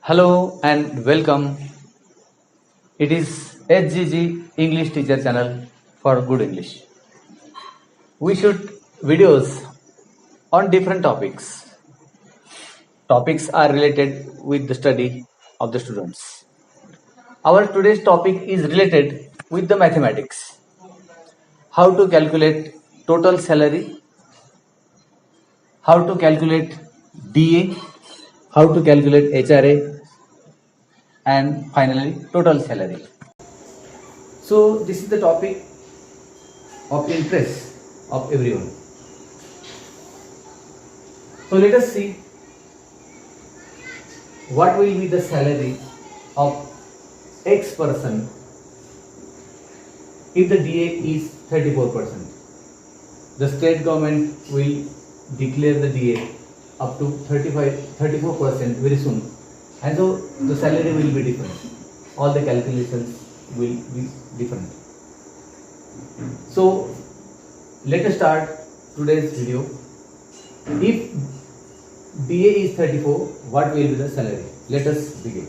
Hello and welcome. It is HGG English Teacher Channel for Good English. We shoot videos on different topics. Topics are related with the study of the students. Our today's topic is related with the mathematics. How to calculate total salary, how to calculate DA, how to calculate HRA, and finally total salary. So this is the topic of interest of everyone. So let us see what will be the salary of X person if the DA is 34%. The state government will declare the DA up to 34% very soon, and so the salary will be different. All the calculations will be different. So let us start today's video. If DA is 34, what will be the salary? Let us begin.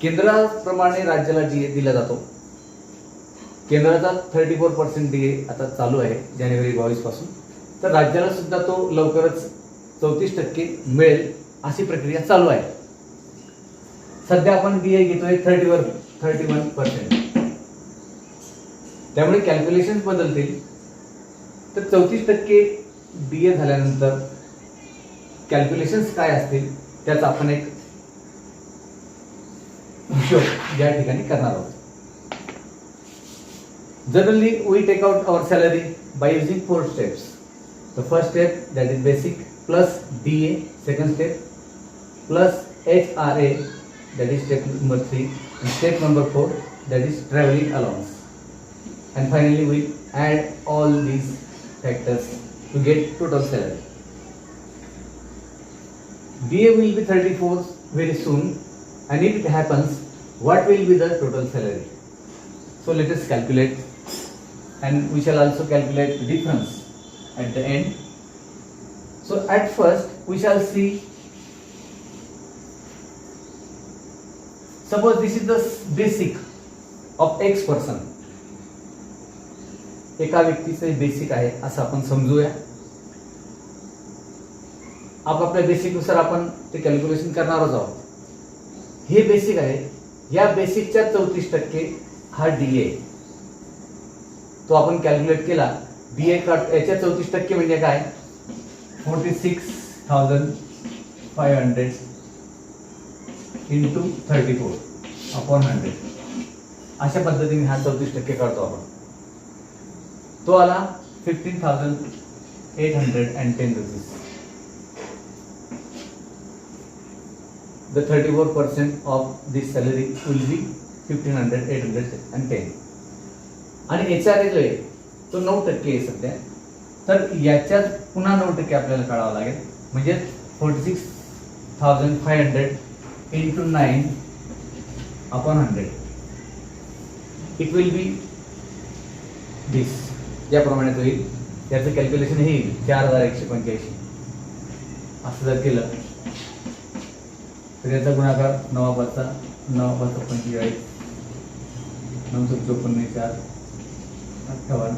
केंद्राप्रमाणे राज्याला DA दिला जातो. केंद्राचा 34% DA आता चालू आहे जानेवारी 22 पासून, तर राज्याला सुद्धा तो लवकरच 34% मिळेल अशी प्रक्रिया चालू आहे. सध्या आपण डीए घेतोय 31%. त्यामुळे कॅल्क्युलेशन बदलतील. तर 34% डीए झाल्यानंतर कॅल्क्युलेशन्स काय असतील त्याचा आपण एक हिशोब या ठिकाणी करणार आहोत. Generally, we take out our salary by using 4 steps. The first step, that is basic, plus DA, second step, plus HRA, that is step number 3, and step number 4, that is traveling allowance. And finally, we add all these factors to get total salary. DA will be 34 very soon, and if it happens, what will be the total salary? So let us calculate, and we shall also calculate the difference at the end. So at first we shall see, suppose this is the basic of X person. एका व्यक्तीचे basic आहे असं आपण समजूया. आपापल्या basic नुसार आपण ते कॅल्क्युलेशन करणारच आहोत. हे बेसिक आहे. या बेसिकच्या 34% हा डीए, तो आपण कॅल्क्युलेट केला. डीए याच्या 34% म्हणजे काय? 46,500 इंटू 34 अपॉन 100. अशा पद्धतीने हा 34% काढतो आपण. तो आला 15,810 rupees. The 34% of this salary will be 15,810. आणि HRA जो आहे तो 9% आहे सध्या. तर याच्यात पुन्हा 9% आपल्याला काढावं लागेल. म्हणजे 46,500 into 9 upon 100. It will be this. याप्रमाणे तो येईल. त्याचं कॅल्क्युलेशन हे येईल 4,185. असं जर केलं तर याचा गुणाकार 9/5 45 954 4 58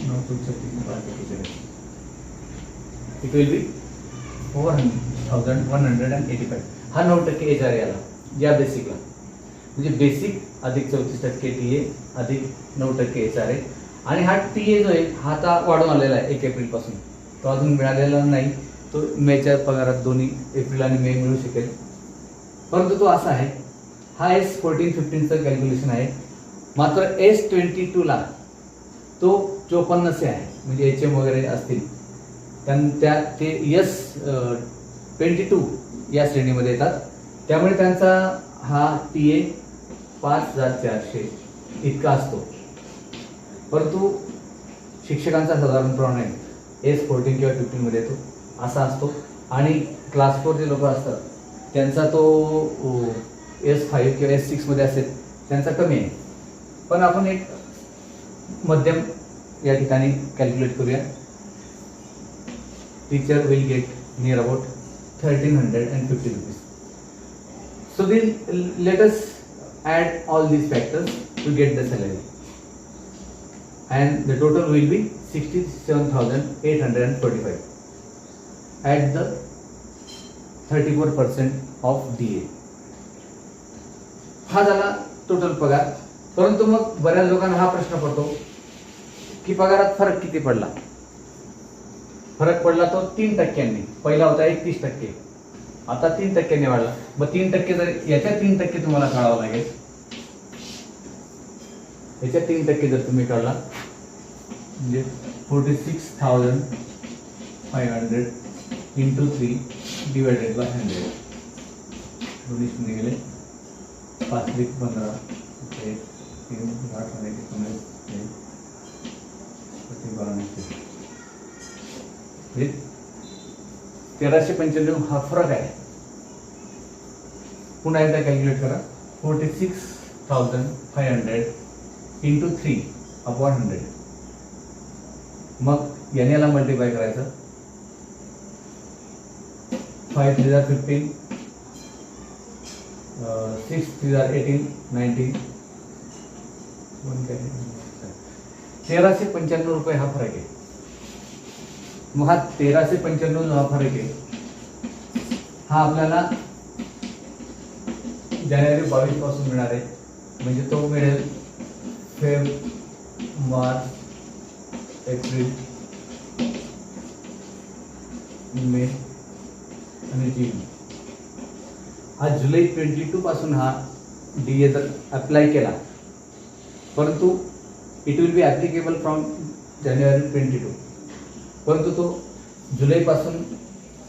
936. इट विल बी 4,185. हा 9% HRA आला या बेसिकला. म्हणजे बेसिक अधिक 34% टीए अधिक 9% HRA. आणि हा टीए जो आहे हा आता वाढून आलेला आहे 1 एप्रिल पासून. तो अजून मिळालेला नाही. तो मेच्या पगारात दोन्ही एप्रिल आणि मे मिळू शकेल. परंतु तो असा आहे, हा S14-15चं कॅल्क्युलेशन आहे. मात्र S22 ला तो 5400 आहे. म्हणजे HM वगैरे असतील ते S22 या श्रेणीमध्ये येतात. त्यामुळे त्यांचा हा टीए 5,400 इतका असतो. परंतु शिक्षकांचा साधारणप्रमाणे S14 किंवा 15 मध्ये येतो असा असतो. आणि क्लास 4 जे लोक असतात त्यांचा तो S5 किंवा S6 मध्ये असेल, त्यांचा कमी आहे. पण आपण एक मध्यम या ठिकाणी कॅल्क्युलेट करूया. teacher will get near about 1350 rupees. So then let us add all these factors to get the salary, and the total will be 67,845 at the 34% of DA. हा झाला टोटल पगार. परंतु मग बऱ्याच लोकांना हा प्रश्न पडतो की पगारात फरक किती पडला. फरक पडला तो 3%. पहिला होता 31%, आता 3% वाढला. मग 3% जर याच्या 3% तुम्हाला काढावं लागेल. याच्या 3% जर तुम्ही काढला म्हणजे 46,500 into 3 divided by 100. दोन्ही शून्य गेले. 5 × 15 3 8 1395 हा फरक आहे. पुन्हा एकदा कॅल्क्युलेट करा. 46,500 into 3/100. मग याला मल्टिप्लाय करायचं. 5 3 15, 6 3 18, 19, 1395 रुपये हा फरक आहे. मग हा 1395 जो हा फरक आहे हा आपल्याला जानेवारी 22 पासून मिळणार आहे. म्हणजे तो मिळेल फेब, मार्च, एप्रिल, मे आणि जून. हा जुलै 22 पासून हा DA जर अप्लाय केला, परंतु it will be applicable from January 22, परंतु तो जुलैपासून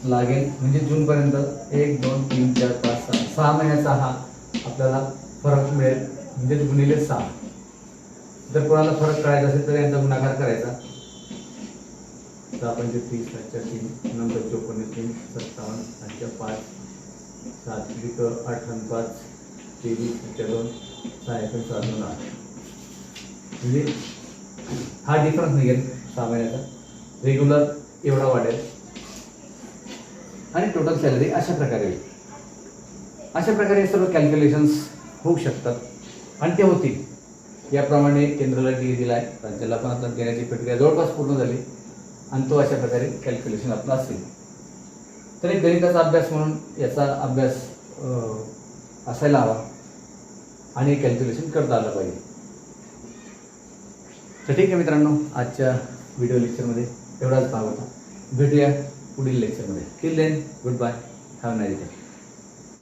लागेल. म्हणजे जूनपर्यंत 1 2 3 4 5 6 महिन्याचा हा आपल्याला फरक मिळेल. म्हणजे गुणिले 6. जर कोणाला फरक काढायचा असेल तर यांचा गुणाकार करायचा. 6 पंचे 30, 7 3, 9 54 3, 57 5 5, 7 8 5, 23 2, 6 1 7 2 8. म्हणजे हा डिफरन्स निघेल 6 महिन्याचा. रेग्युलर एवढा वाढेल आणि टोटल सॅलरी अशा प्रकारे होईल. अशा प्रकारे सर्व कॅल्क्युलेशन्स होऊ शकतात आणि ते होतील. याप्रमाणे केंद्राला DA दिला आहे, राज्याला पण आता देण्याची प्रक्रिया जवळपास पूर्ण झाली आणि तो अशा प्रकारे कॅल्क्युलेशन आपला असेल. तर एक गणिताचा अभ्यास म्हणून याचा अभ्यास असायला हवा आणि कॅल्क्युलेशन करता आलं पाहिजे. तर ठीक आहे मित्रांनो, आजच्या व्हिडिओ लेक्चरमध्ये एवढाच भाग होता. भेटूया पुढील लेक्चरमध्ये. Till then, good bye, have a nice day.